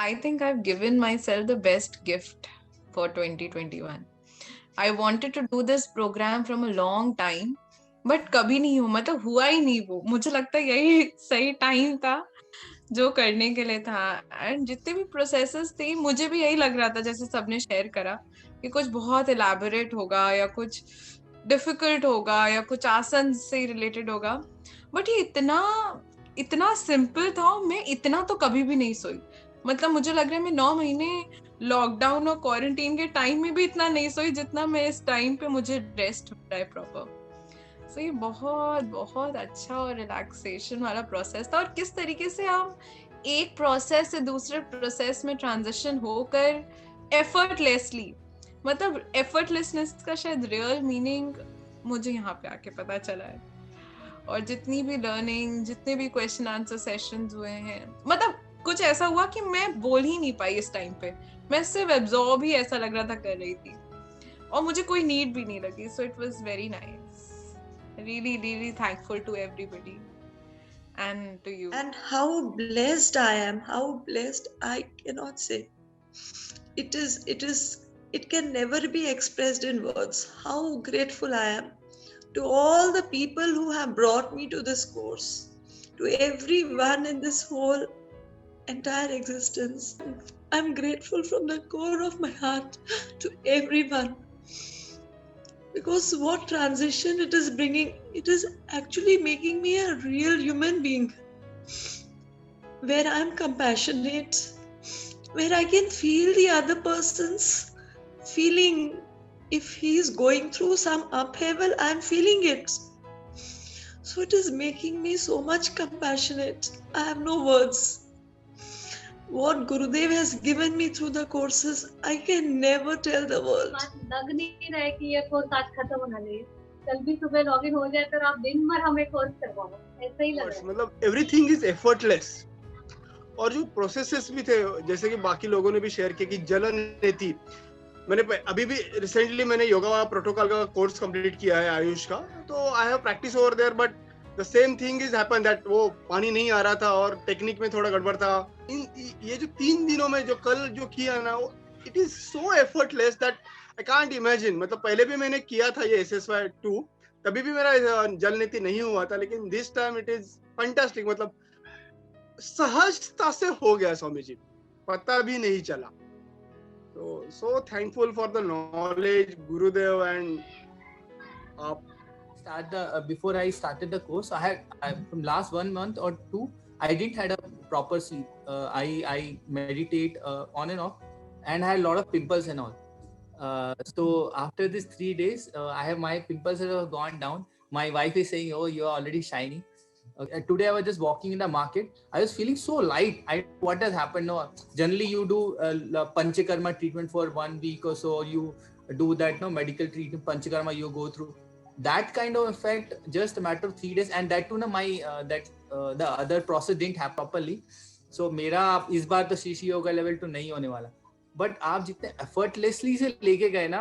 I think I've given myself the best gift for 2021. I wanted to do this program from a long time, but कभी नहीं हुआ, मतलब हुआ ही नहीं वो. मुझे लगता है यही सही टाइम था जो करने के लिए था. एंड जितने भी प्रोसेसेस थी, मुझे भी यही लग रहा था जैसे सबने शेयर करा कि कुछ बहुत इलेबोरेट होगा या कुछ डिफिकल्ट होगा या कुछ आसन से रिलेटेड होगा. बट ये इतना इतना सिंपल था और मैं इतना तो कभी भी नहीं सोई. मतलब मुझे लग रहा है मैं 9 महीने लॉकडाउन और क्वारंटीन के टाइम में भी इतना नहीं सोई जितना मैं इस टाइम पे मुझे रेस्ट मिल रहा है प्रॉपर. सो ये बहुत बहुत अच्छा और रिलैक्सेशन वाला प्रोसेस था. और किस तरीके से हम एक प्रोसेस से दूसरे प्रोसेस में ट्रांजिशन होकर एफर्टलेसली, मतलब एफर्टलेसनेस का शायद रियल मीनिंग मुझे यहाँ पे आके पता चला है. और जितनी भी लर्निंग, जितने भी क्वेश्चन आंसर सेशंस हुए हैं, मतलब कुछ ऐसा हुआ कि मैं बोल ही नहीं पाई इस टाइम पे. मैं सिर्फ एब्जॉर्ब ही ऐसा लग रहा था कर रही थी और मुझे कोई नीड भी नहीं लगी. So it was very nice. Really, really thankful to everybody and to you. And how blessed I am, how blessed, I cannot say. It can never be expressed in words how grateful I am to all the people who have brought me to this course, to everyone in this whole entire existence. I'm grateful from the core of my heart to everyone, because what transition it is bringing, it is actually making me a real human being, where I'm compassionate, where I can feel the other person's feeling. If he is going through some upheaval, I'm feeling it. So it is making me so much compassionate. I have no words. What Gurudev has given me through the courses, I can never tell the world. लग नहीं रहा है कि ये course आज खत्म होना चाहिए. कल भी सुबह लॉगिन हो जाए तो आप दिन भर हमें कोर्स करवाओ, ऐसा ही लग रहा है. मतलब एवरीथिंग इज एफर्टलेस. और जो प्रोसेसेस भी थे, जैसे कि बाकी लोगों ने भी शेयर किया कि जलन नीति, मैंने अभी भी रिसेंटली मैंने योगा प्रोटोकॉल का कोर्स कंप्लीट किया है आयुष का, तो I have practice over there. But the same thing is happen that वो पानी नहीं आ रहा था और टेक्निक में थोड़ा गड़बड़ था. ये जो 3 दिनों में जो कल जो किया ना, it is so effortless that I can't imagine. मतलब पहले भी मैंने किया था ये SSY 2, तभी भी मेरा जल नीति नहीं हुआ था, लेकिन this time it is fantastic. मतलब सहजता से हो गया स्वामी जी, पता भी नहीं चला. So thankful for the knowledge, Gurudev, and before I started the course, from last 1 month or 2, I didn't had a proper sleep. I meditate on and off, and I had a lot of pimples and all. So after these 3 days, I have my pimples have gone down. My wife is saying, "Oh, you are already shiny." Today I was just walking in the market. I was feeling so light. What has happened? No, generally you do panchakarma treatment for 1 week or so. You do that medical treatment, panchakarma you go through. That kind of effect, just a matter of 3 days, and that too my the other process didn't happen properly. So मेरा इस बार तो शीशी yoga level तो नहीं होने वाला. But आप जितने एफर्टलेसली से लेके गए ना,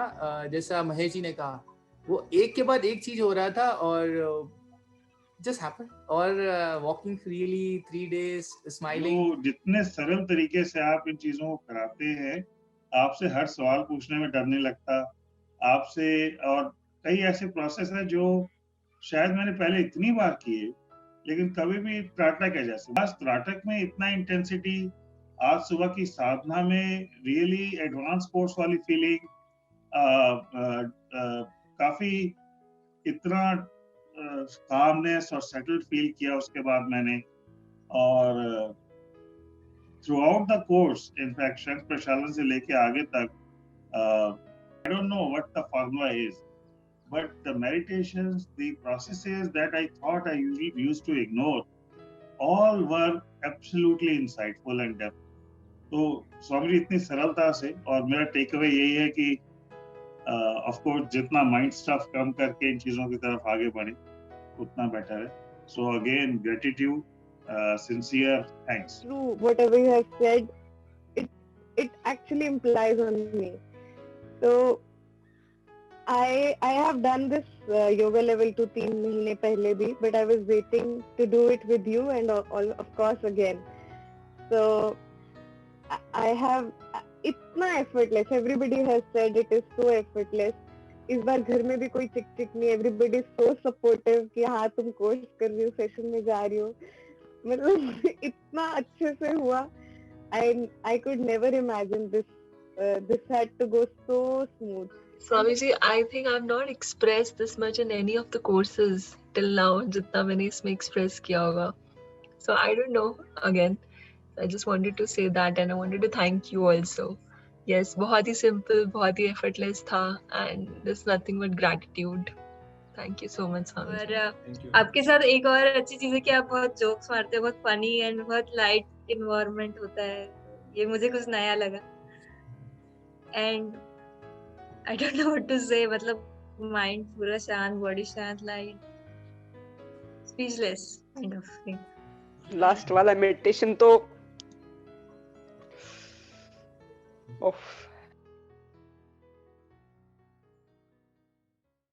जैसा महेश जी ने कहा, वो एक के बाद एक चीज हो रहा था और just happened. और walking freely 3 days smiling. तो जितने सरल तरीके से आप इन चीजों को कराते हैं, आपसे हर सवाल पूछने में डर नहीं लगता आपसे. और कई ऐसे प्रोसेस हैं जो शायद मैंने पहले इतनी बार किए, लेकिन कभी भी त्राटक है जैसे. बस त्राटक में इतना इंटेंसिटी, आज सुबह की साधना में रियली एडवांस कोर्स वाली फीलिंग, काफी इतना कामनेस और सेटल्ड फील किया उसके बाद मैंने. और throughout the course, in fact शंख प्रशालन से लेके आगे तक, I don't know what the formula is, but the meditations, the processes that I thought I used to ignore, all were absolutely insightful and depth. तो स्वामी जी इतनी सरलता से, और मेरा टेक अवे यही है कि ऑफ कोर्स जितना माइंड स्टफ कम करके इन चीजों की तरफ आगे बढ़े उतना बेटर है. So again gratitude, sincere thanks. True, whatever you have said, it actually implies on me. So I have done this yoga level 2 3 महीने पहले भी, but I was waiting to do it with you and all of course again. So I have इतना effortless. Everybody has said it is so effortless. इस बार घर में भी कोई चिक चिक नहीं. Everybody is so supportive कि हाँ तुम कोर्स कर रही हो, सेशन में जा रही हो. मतलब इतना अच्छे से हुआ. I could never imagine this. This had to go so smooth. Swamiji, I think I've not expressed this much in any of the courses till now, जितना मैंने इसमें express किया होगा. So I don't know. Again, I just wanted to say that, and I wanted to thank you also. Yes, बहुत ही simple, बहुत ही effortless था, and there's nothing but gratitude. Thank you so much, Swamiji. और Thank you. आपके साथ एक और अच्छी चीज है कि आप बहुत जोक्स मारते हो, बहुत फनी एंड बहुत लाइट इन्वायरमेंट होता है. ये मुझे कुछ नया लगा. And I don't know what to say, मतलब माइंड पूरा शांत, बॉडी शांत, light, speechless kind of thing. Last वाला मेडिटेशन तो